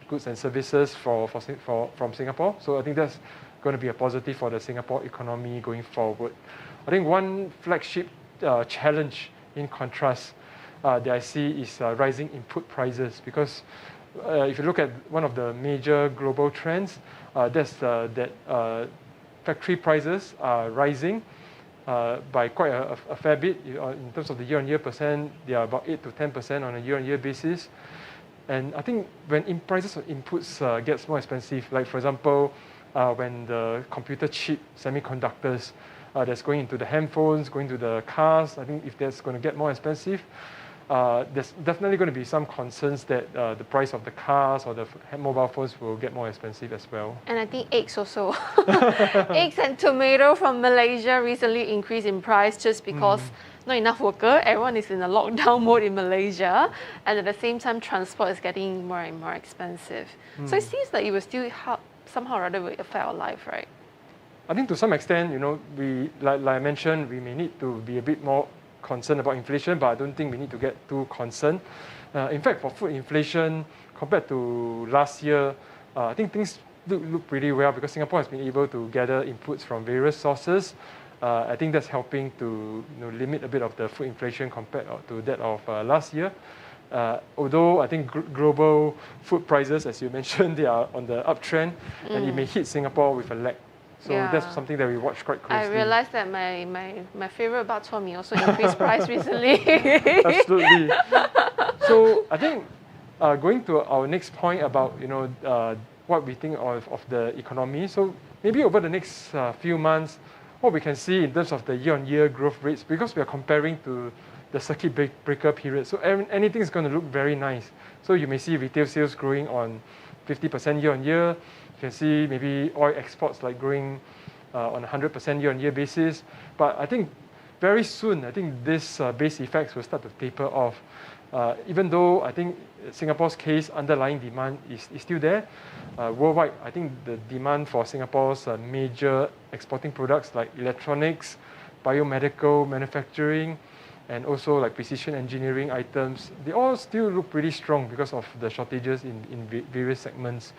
Speaker 2: goods and services from Singapore. So I think that's going to be a positive for the Singapore economy going forward. I think one flagship challenge in contrast that I see is rising input prices, because if you look at one of the major global trends, that's that factory prices are rising by quite a fair bit. In terms of the year-on-year percent, they are about 8 to 10% on a year-on-year basis. And I think when prices of inputs gets more expensive, like for example, when the computer chip semiconductors that's going into the handphones, going to the cars, I think if that's going to get more expensive, there's definitely going to be some concerns that the price of the cars or the mobile phones will get more expensive as well.
Speaker 1: And I think eggs also. Eggs and tomato from Malaysia recently increased in price just because not enough worker, everyone is in a lockdown mode in Malaysia, and at the same time, transport is getting more and more expensive. So it seems like it will still somehow or other will affect our life, right?
Speaker 2: I think to some extent, we like I mentioned, we may need to be a bit more concerned about inflation, but I don't think we need to get too concerned. In fact, for food inflation, compared to last year, I think things look pretty well because Singapore has been able to gather inputs from various sources. I think that's helping to limit a bit of the food inflation compared to that of last year. Although I think global food prices, as you mentioned, they are on the uptrend, and it may hit Singapore with a lag. So that's something that we watch quite closely.
Speaker 1: I realized that my favorite bak chor mee also increased price recently.
Speaker 2: Absolutely. So I think going to our next point about what we think of the economy. So maybe over the next few months, what we can see in terms of the year-on-year growth rates, because we are comparing to the circuit breaker period. So anything is going to look very nice. So you may see retail sales growing on 50% year-on-year. You can see maybe oil exports like growing on a 100% year-on-year basis. But I think very soon, I think this base effects will start to taper off. Even though I think Singapore's case underlying demand is still there. Worldwide, I think the demand for Singapore's major exporting products like electronics, biomedical manufacturing, and also like precision engineering items, they all still look pretty strong because of the shortages in various segments.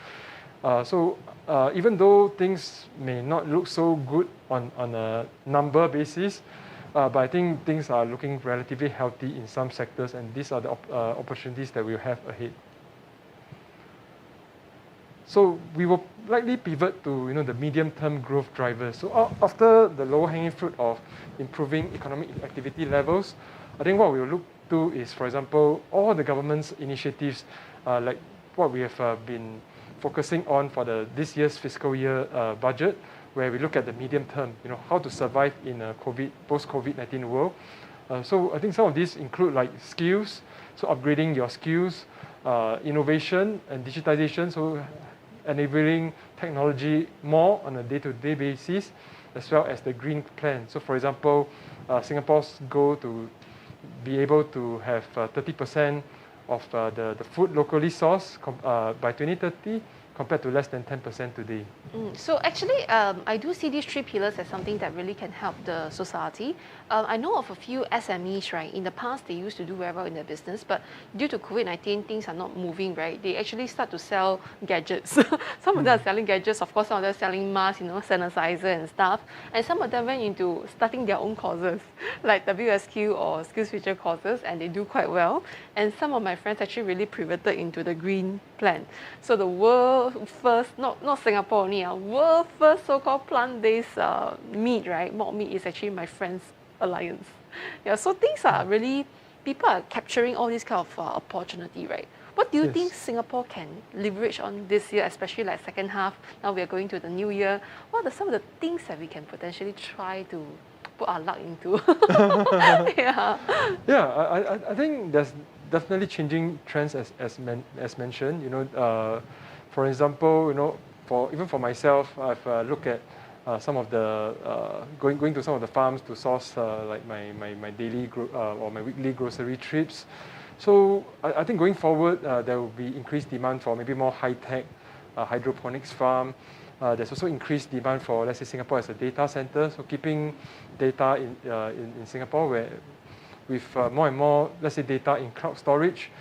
Speaker 2: So even though things may not look so good on a number basis, but I think things are looking relatively healthy in some sectors, and these are the opportunities that we'll have ahead. So we will likely pivot to the medium-term growth drivers. So after the low-hanging fruit of improving economic activity levels, I think what we will look to is, for example, all the government's initiatives, like what we have been focusing on for this year's fiscal year budget, where we look at the medium term, how to survive in a post-COVID-19 world. So I think some of these include like skills, so upgrading your skills, innovation and digitization, so enabling technology more on a day-to-day basis, as well as the green plan. So for example, Singapore's goal to be able to have 30% of the food locally sourced by 2030, compared to less than 10% today.
Speaker 1: So actually, I do see these 3 pillars as something that really can help the society. I know of a few SMEs, right? In the past, they used to do very well in their business, but due to COVID-19, things are not moving, right? They actually start to sell gadgets. Some of them are selling gadgets, of course, some of them are selling masks, sanitizer and stuff. And some of them went into starting their own courses, like WSQ or SkillsFuture courses, and they do quite well. And some of my friends actually really pivoted into the green plan. So the world first, not Singapore only, world first so-called plant-based meat, right? Mock meat is actually my friend's alliance. Yeah, so things are really, people are capturing all these kind of opportunity, right? What do you think Singapore can leverage on this year, especially like second half? Now we are going to the new year. What are some of the things that we can potentially try to put our luck into?
Speaker 2: I think there's definitely changing trends as mentioned. For example, even for myself, I've looked at some of the going to some of the farms to source like my daily or my weekly grocery trips. So I think going forward, there will be increased demand for maybe more high-tech hydroponics farm. There's also increased demand for, let's say, Singapore as a data center. So keeping data in Singapore, where with more and more, let's say, data in cloud storage,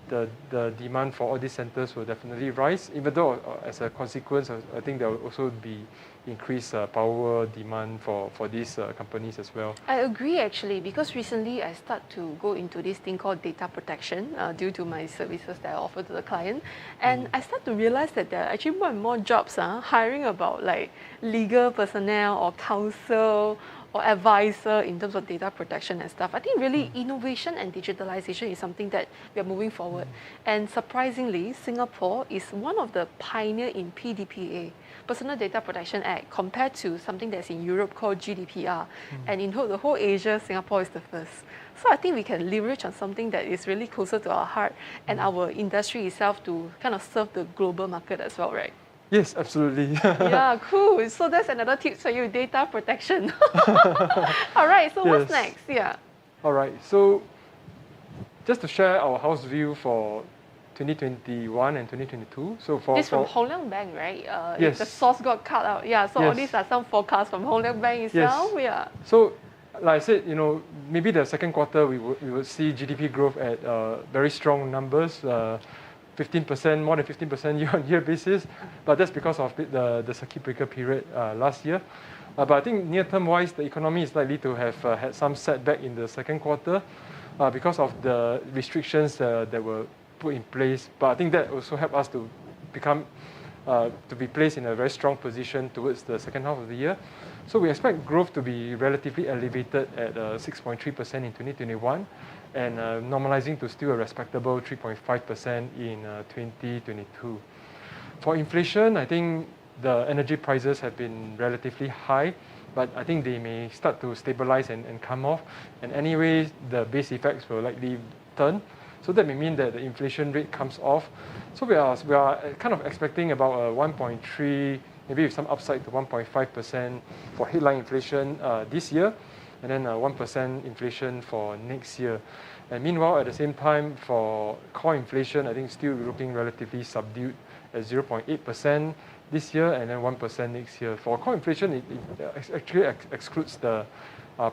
Speaker 2: the demand for all these centers will definitely rise, even though as a consequence, I think there will also be increased power demand for these companies as well.
Speaker 1: I agree actually, because recently I start to go into this thing called data protection due to my services that I offer to the client. And I start to realize that there are actually more and more jobs hiring about like legal personnel or counsel or advisor in terms of data protection and stuff. I think really innovation and digitalization is something that we are moving forward. And surprisingly, Singapore is one of the pioneer in PDPA, Personal Data Protection Act, compared to something that's in Europe called GDPR. And in the whole Asia, Singapore is the first. So I think we can leverage on something that is really closer to our heart and our industry itself to kind of serve the global market as well, right?
Speaker 2: Yes, absolutely.
Speaker 1: Yeah, cool. So that's another tip for you, data protection. All right, so what's
Speaker 2: Yes.
Speaker 1: next? Yeah.
Speaker 2: All right, so just to share our house view for 2021 and 2022. So
Speaker 1: This from Hong Leong Bank, right? If the
Speaker 2: Yes.
Speaker 1: source got cut out. Yeah, so all
Speaker 2: Yes.
Speaker 1: these are some forecasts from Hong Leong Bank itself. Yeah.
Speaker 2: So, like I said, maybe the second quarter we would see GDP growth at very strong numbers, 15%, more than 15% year-on-year basis. But that's because of the circuit breaker period last year. But I think near-term wise, the economy is likely to have had some setback in the second quarter because of the restrictions that were put in place. But I think that also helped us to be placed in a very strong position towards the second half of the year. So we expect growth to be relatively elevated at 6.3% in 2021 and normalizing to still a respectable 3.5% in 2022. For inflation, I think the energy prices have been relatively high, but I think they may start to stabilize and come off. And anyway, the base effects will likely turn. So that may mean that the inflation rate comes off. So we are kind of expecting about 1.3, maybe with some upside to 1.5% for headline inflation this year, and then 1% inflation for next year. And meanwhile, at the same time, for core inflation, I think still looking relatively subdued at 0.8% this year and then 1% next year. For core inflation, it actually excludes the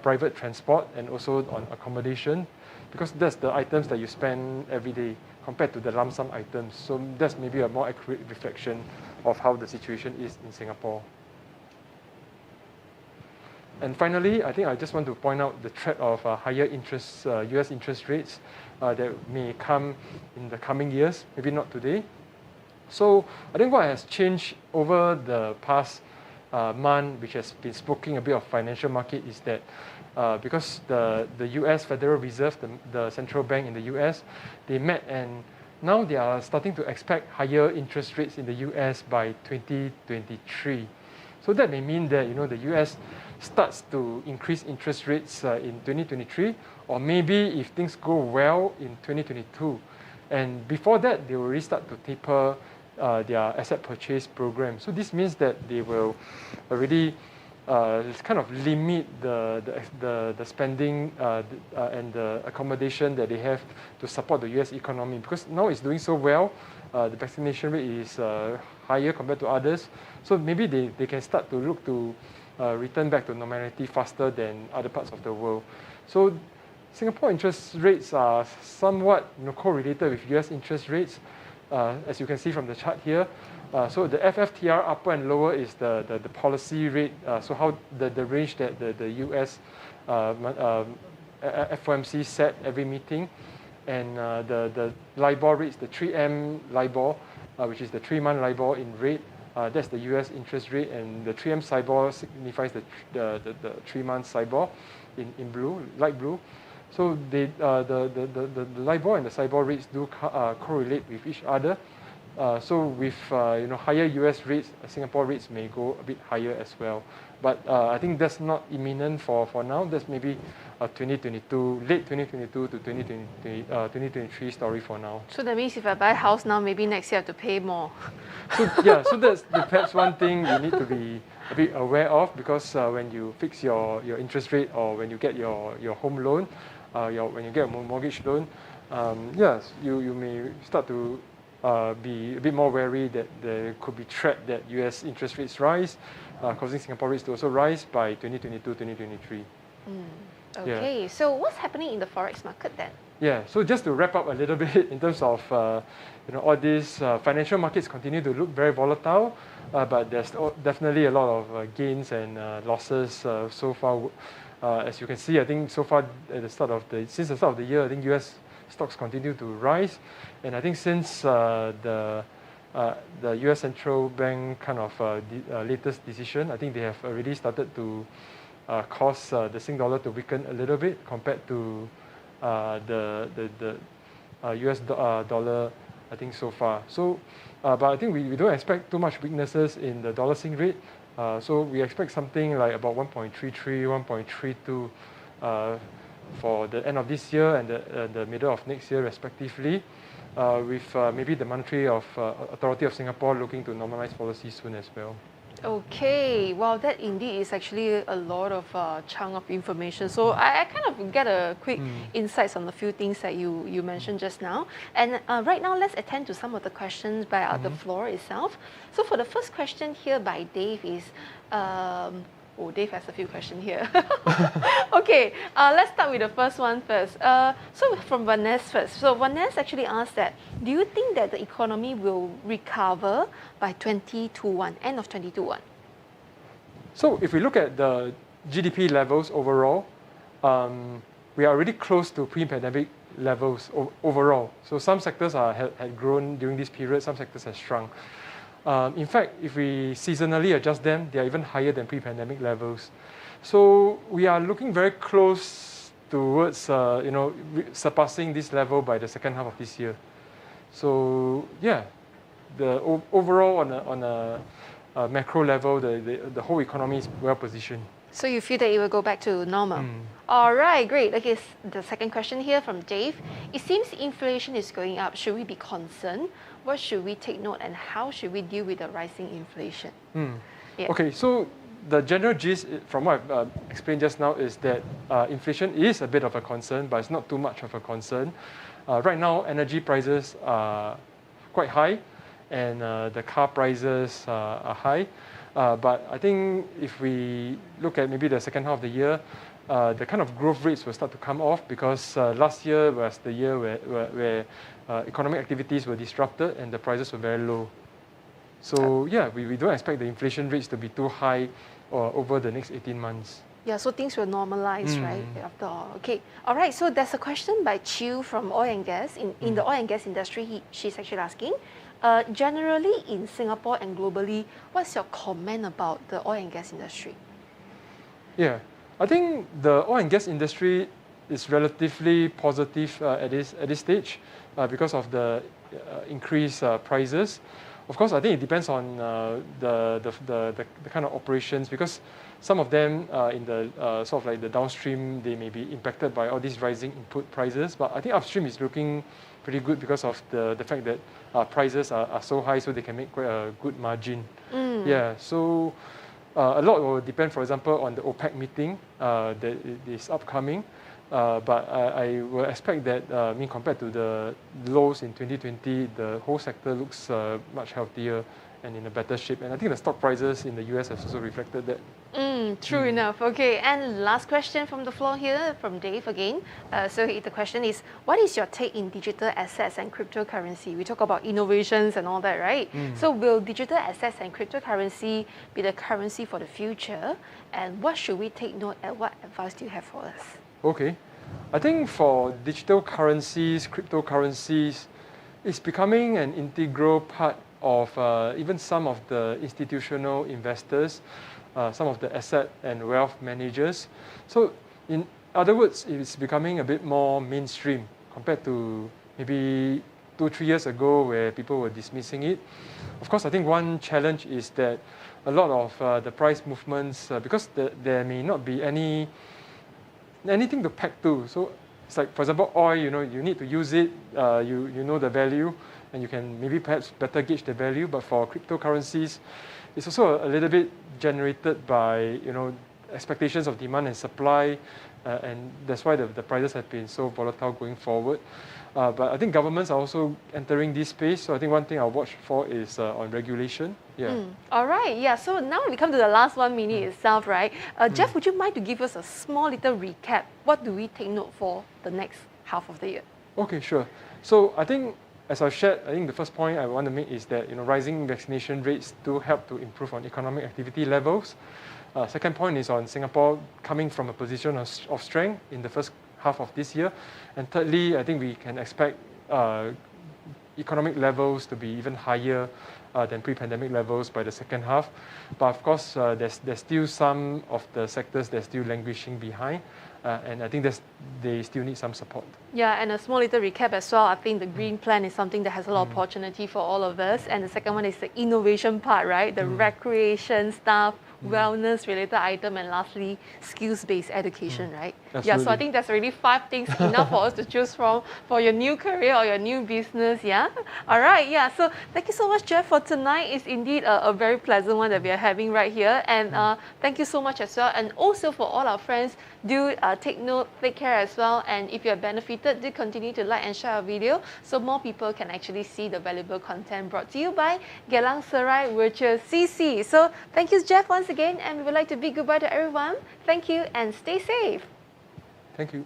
Speaker 2: private transport and also on accommodation, because that's the items that you spend every day compared to the lump sum items. So that's maybe a more accurate reflection of how the situation is in Singapore. And finally, I think I just want to point out the threat of higher interest, US interest rates that may come in the coming years, maybe not today. So I think what has changed over the past month, which has been sparking a bit of financial market, is that because the US Federal Reserve, the central bank in the US, they met and now they are starting to expect higher interest rates in the US by 2023. So that may mean that the US starts to increase interest rates in 2023, or maybe if things go well in 2022. And before that, they will really start to taper their asset purchase program. So this means that they will already kind of limit the spending and the accommodation that they have to support the US economy, because now it's doing so well. The vaccination rate is higher compared to others. So maybe they can start to look to return back to normality faster than other parts of the world. So Singapore interest rates are somewhat correlated with US interest rates, as you can see from the chart here. So the FFTR upper and lower is the policy rate, so how the range that the US FOMC set every meeting, and the LIBOR rates, the 3M LIBOR, which is the 3-month LIBOR in rate, that's the US interest rate, and the 3M SIBOR signifies the 3-month SIBOR in blue, light blue. So the LIBOR and the SIBOR rates do correlate with each other. So with higher US rates, Singapore rates may go a bit higher as well. But I think that's not imminent for now. That's maybe 2022, late 2022 to 2023 story for now.
Speaker 1: So that means if I buy a house now, maybe next year I have to pay more.
Speaker 2: So that's perhaps one thing you need to be a bit aware of, because when you fix your interest rate, or when you get your home loan, when you get a mortgage loan, yes, you may start to be a bit more wary that there could be threat that US interest rates rise, causing Singapore rates to also rise by 2022, 2023.
Speaker 1: Okay, so what's happening in the forex market then?
Speaker 2: Yeah, so just to wrap up a little bit in terms of all these financial markets continue to look very volatile, but there's definitely a lot of gains and losses so far. As you can see, I think so far since the start of the year, I think US stocks continue to rise, and I think since the US Central Bank kind of latest decision, I think they have already started to cause the Sing dollar to weaken a little bit compared to the US dollar, I think so far. So, but I think we don't expect too much weaknesses in the dollar Sing rate. So we expect something like about 1.33, 1.32 for the end of this year and the middle of next year, respectively. with maybe the Monetary Authority of Singapore looking to normalize policy soon as well.
Speaker 1: Okay, well, that indeed is actually a lot of chunk of information. So I kind of get a quick insights on a few things that you mentioned just now. And right now, let's attend to some of the questions by the floor itself. So for the first question here by Dave is, oh, Dave has a few questions here. Okay, let's start with the first one first. So from Vanessa first. So Vanessa actually asked that, do you think that the economy will recover by 2021, end of 2021?
Speaker 2: So if we look at the GDP levels overall, we are already close to pre-pandemic levels overall. So some sectors had grown during this period, some sectors have shrunk. In fact, if we seasonally adjust them, they are even higher than pre-pandemic levels. So we are looking very close towards surpassing this level by the second half of this year. So yeah, the overall on a macro level, the whole economy is well positioned.
Speaker 1: So you feel that it will go back to normal? All right, great. Okay, the second question here from Dave. It seems inflation is going up. Should we be concerned? What should we take note and how should we deal with the rising inflation? Yeah.
Speaker 2: Okay, so the general gist from what I've explained just now is that inflation is a bit of a concern, but it's not too much of a concern. Right now, energy prices are quite high and the car prices are high. But I think if we look at maybe the second half of the year, the kind of growth rates will start to come off because last year was the year where economic activities were disrupted and the prices were very low. So yeah, we don't expect the inflation rates to be too high over the next 18 months.
Speaker 1: Yeah, so things will normalize, right, after all. Okay, all right, so there's a question by Chiu from oil and gas. In the oil and gas industry, she's actually asking, generally in Singapore and globally, what's your comment about the oil and gas industry?
Speaker 2: Yeah, I think the oil and gas industry is relatively positive at this stage because of the increased prices. Of course, I think it depends on the kind of operations because some of them in the sort of like the downstream, they may be impacted by all these rising input prices. But I think upstream is looking pretty good because of the fact that prices are so high, so they can make quite a good margin. Yeah, so a lot will depend, for example, on the OPEC meeting that is upcoming. But I will expect that, compared to the lows in 2020, the whole sector looks much healthier and in a better shape. And I think the stock prices in the US have also reflected that.
Speaker 1: True enough. Okay, and last question from the floor here, from Dave again. So the question is, what is your take in digital assets and cryptocurrency? We talk about innovations and all that, right? So will digital assets and cryptocurrency be the currency for the future? And what should we take note and what advice do you have for us?
Speaker 2: Okay, I think for digital currencies, cryptocurrencies, it's becoming an integral part of even some of the institutional investors, some of the asset and wealth managers. So in other words, it's becoming a bit more mainstream compared to maybe 2-3 years ago where people were dismissing it. Of course, I think one challenge is that a lot of the price movements, because there may not be anything to peg to. So it's like, for example, oil, you need to use it, you know the value, and you can maybe perhaps better gauge the value. But for cryptocurrencies, it's also a little bit generated by, expectations of demand and supply, and that's why the prices have been so volatile going forward. But I think governments are also entering this space. So I think one thing I'll watch for is on regulation. Yeah.
Speaker 1: All right. Yeah. So now we come to the last 1 minute itself, right? Jeff, would you mind to give us a small little recap? What do we take note for the next half of the year?
Speaker 2: Okay, sure. So I think, as I've shared, I think the first point I want to make is that rising vaccination rates do help to improve on economic activity levels. Second point is on Singapore coming from a position of strength in the first half of this year. And thirdly, I think we can expect economic levels to be even higher than pre-pandemic levels by the second half. But of course, there's still some of the sectors that's still languishing behind. And I think they still need some support.
Speaker 1: Yeah, and a small little recap as well. I think the green plan is something that has a lot of opportunity for all of us. And the second one is the innovation part, right? The recreation stuff, wellness related item, and lastly, skills-based education, right?
Speaker 2: Absolutely.
Speaker 1: Yeah, so I think that's already 5 things enough for us to choose from for your new career or your new business, yeah? All right, yeah, so thank you so much, Jeff, for tonight. It's indeed a very pleasant one that we are having right here. And thank you so much as well. And also for all our friends, do take note, take care as well. And if you have benefited, do continue to like and share our video so more people can actually see the valuable content brought to you by Geylang Serai Virtual CC. So thank you, Jeff, once again, and we would like to bid goodbye to everyone. Thank you and stay safe.
Speaker 2: Thank you.